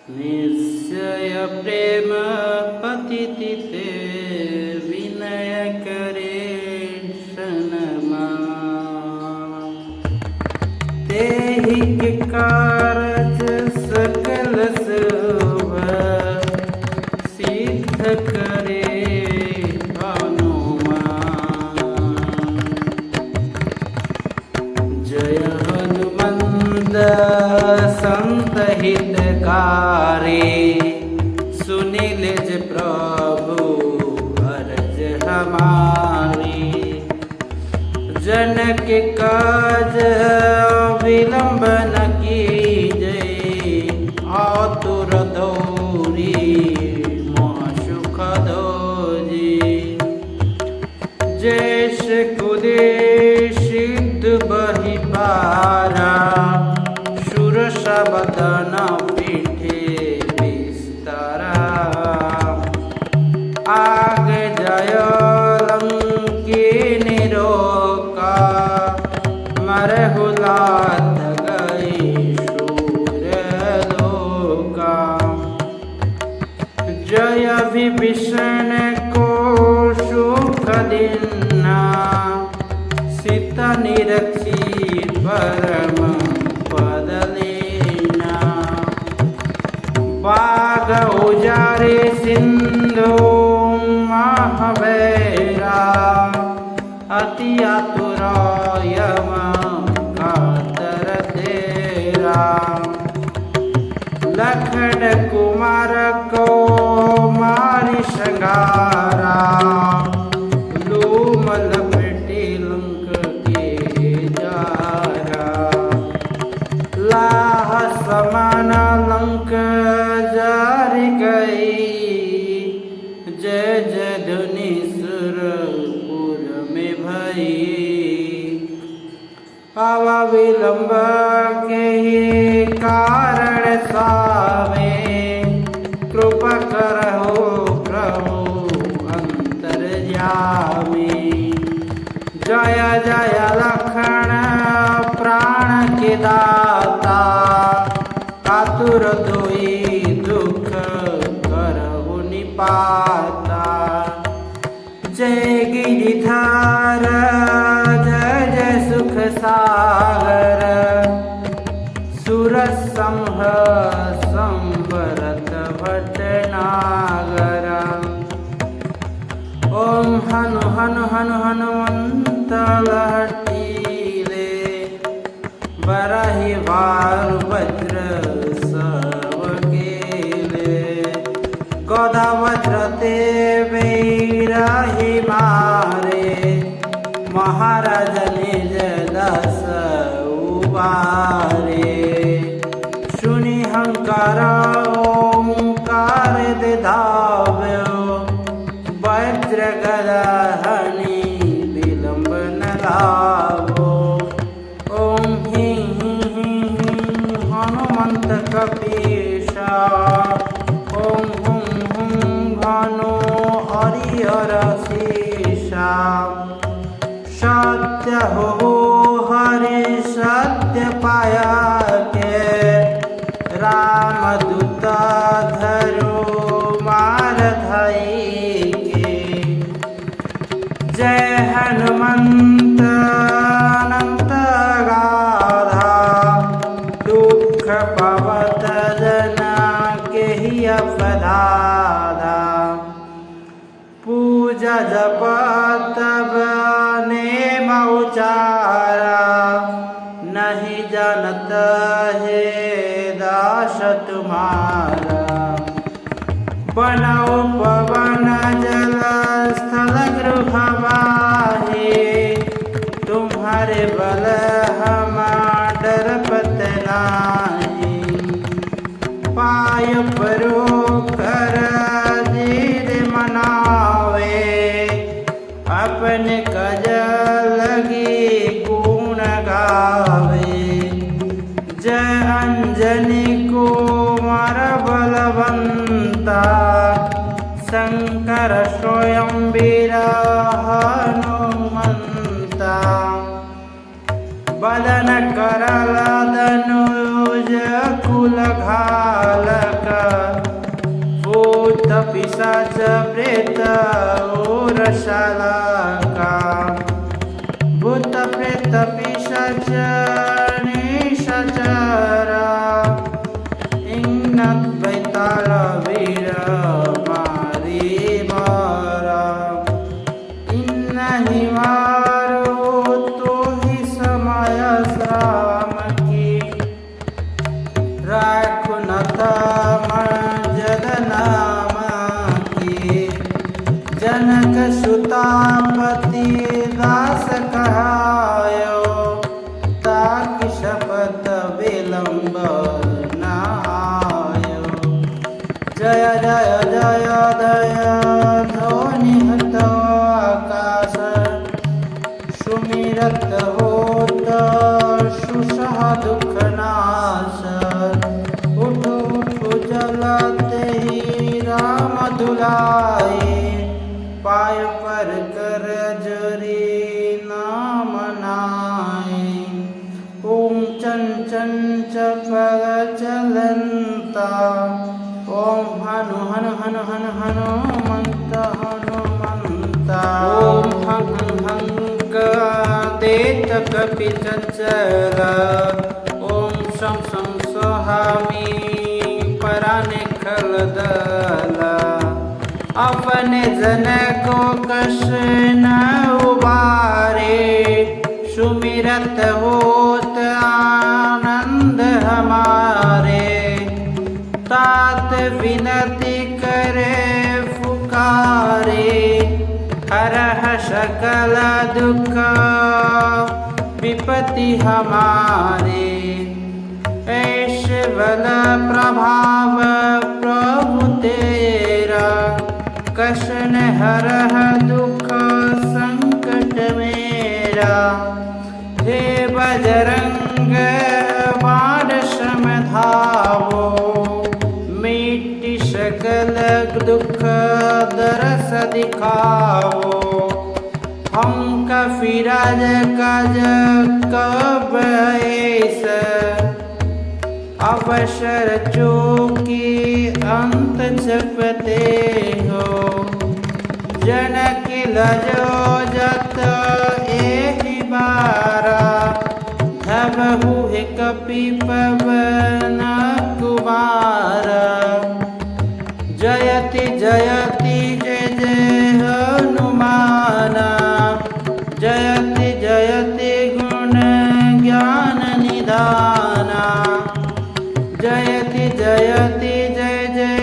निश्चय प्रेम पतिति ते विनय करे क्षणमा तेहि के कारज सकल शुभ सिद्ध करे हनुमान। जय हनुमंत संत हितकारी सुनिल ज प्रभु अरज हमारी। जनक काज विलंब न कीजय आतुर दौरी मोह सुख दोजी। जैस कुदेश सिद्ध बहि पारा सुरसा बदन पीठे विस्तारा। आग जय लंकिनी रोका मरहु लाथ गई सूर्य लोका। जय विभीषण को सुख दिन्ना सीता निरक्षी परम पद लेना। बाग उजारे सिंधु महावैरा अति आतुर यम कातर तेरा। लखन कुमार को मारि संगारा लूम लपेटी लंक के जारा। लाह समान लंक जारी गई जय जय ध्वनि सुरपुर में भई। पावा विलंब के ही कारण सावे कृपा करहु प्रभु अंतर्यामी। जय जय लखन प्राण के दाता आतुर दोई दुख करहु निपाता। जय गिरिधर जय जय सुख सागर सुरसंह संवरत भटनागर। ओम हनु हनु हनु हनुमंत लहटीले बरहि वार वज्र सब केले। गदा वज्र ते वीरहि मारे महाराज निज दस उबारे। सुनि हंकार ओंकार दे धाव्यो वज्र गदा हनि विलंब न लावो। ओम हि हनुमंत कपीशा ओम हुम भानु हरिहर शीशा। सत्य हो हरि सत्य पाया के रामदूत धरो मार धई के। जय हनुमंत अनंत गाधा दुख पवत जना के ही अपराधा। पूजा जप तब नेम उचारा नहीं जानत है दास तुम्हारा। बनाओ पवन जल स्थल गृह बाहे तुम्हारे बल हम डर पत नाही। पाय परो कर जीद मनावे अपने कज लगी गुण गावे। जय अंजनी कुमार बलवंता शंकर स्वयं वीर हनुमंता। बदन करल धनुज कुल घालक प्रेत और शाला का भूत प्रेत पिशाच निशाचरा इंग बैताल वीर मारी मारा इन हिमारो तो ही समय श्राम की राखुनत जगनाम की जनक सुतापति दास कहायो ताकि शपथ विलंब न आयो जय जय जय जय ध्वनि हत आकाश सुमिरत होत सुसह दुख नाश उठ उठ जलते ही राम दुलाए पाय पर कर जरी नाम नाए ओम चंचन चपल चलंता ओम हनु हनु हनु हनु हनुमंत हनुमंता ओम हं हंग देत कपि चंचल ओम शं शं सोहामी पराने खलदल अपने जन को कश न उबारे सुमिरत होत आनंद हमारे तात विनती करे फुकारे हरह सकल दुख विपत्ति हमारे ऐश बल प्रभाव प्रभु तेरा कशन हरह दुख संकट मेरा हे बजरंग बाण समधावो मिट्टी सकल दुख दरस दिखाओ हम कफिराज काज कब ऐसा अवसर चूकी अंत जपते हो जनक लजो जत एहि बारा धबहु है कपि पवन कुमारा जयति जयति जय जय हनुमाना जयति जयति गुण ज्ञान निधाना जयति जयति जय जय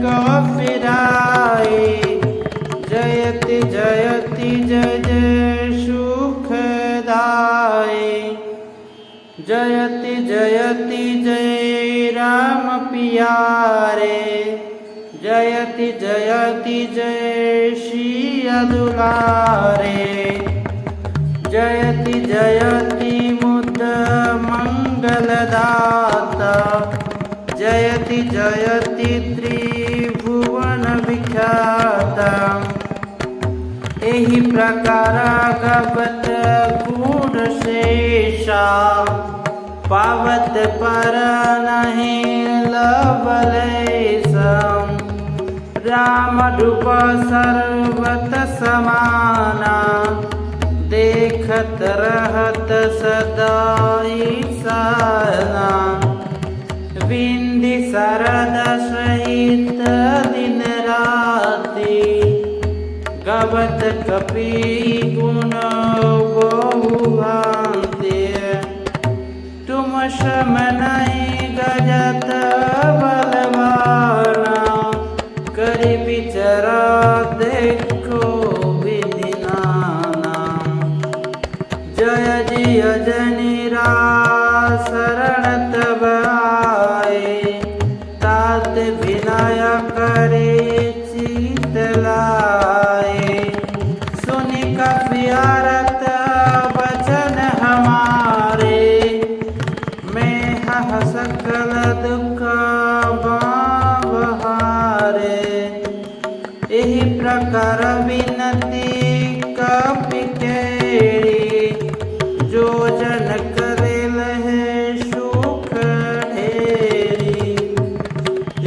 कफिराई जयति जयति जय जय सुखदाई जयति जयति जय राम पियारे जयति जयति जय सिया दुलारे जयति जयति मुद मंगलदाता जयति जयति त्रिभुवन विख्याता एहि प्रकार गवत गुण शेषा पावत पर नहीं लवलेशम राम रूप सर्वत समाना देखत रहत सदाई साना विंध्य शरद सहित दिन राति गवत कपि गुण बहु भांति तुम सम नहीं गजत बलवाना करि विचरा देखो विधि नाना जय जिय जनिरा शरण तब आए तात विनय करे चित लाए सुनि कफियारत वचन हमारे मैं हह सकल दुख बावहारे एहि प्रकार विनती कपि केरी जो जन करेल है सुख ढेरी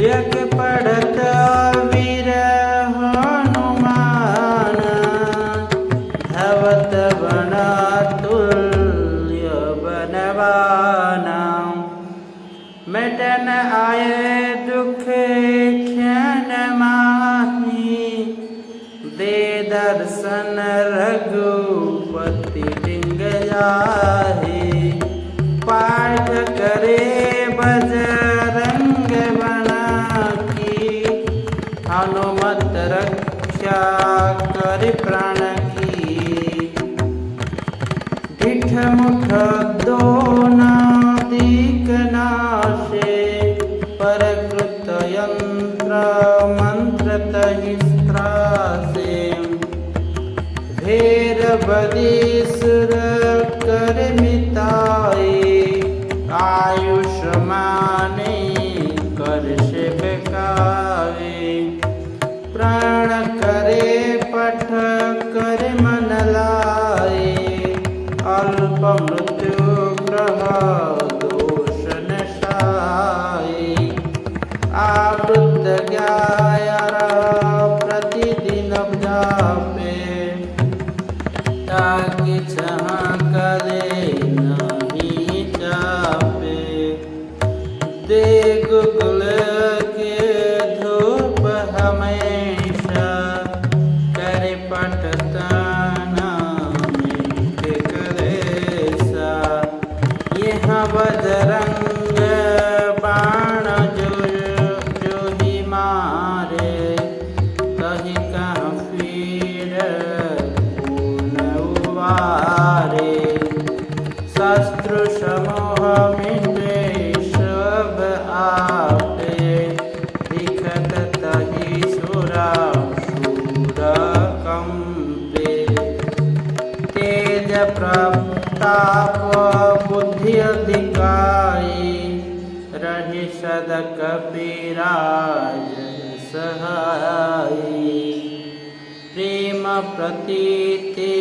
यज्ञ पढ़त वीर हनुमान जाहे। पाठ करे बजरंग बना की, हनुमत रक्षा कर प्राण की। ढिठ मुठ दोना दिक नाशे, परकृत यंत्र मंत्र तहि त्रासे। भेर बदीसुर कर मिताए, आयुष्माने कर से बेकावे। प्राण करे पठ कर मन लाए, अल्प मृत्यु ग्रह दोष नशाए। आवृत ज्ञायर प्रतिदिन जापे, ताकि छह करे नहीं चापे। देग गुल के धूप हमेशा, करे पटताना मिट करे सा। यह बजरंग बाण जो ही मारे, कहीं कहाँ फिर वारे। शत्रु समूह मिटे सब आपे, दिखत तहि सुरा शूर कंपे। तेज प्रताप बुद्धि अधिकाई, रहि सद कपिराज सहाई। प्रेम प्रतीति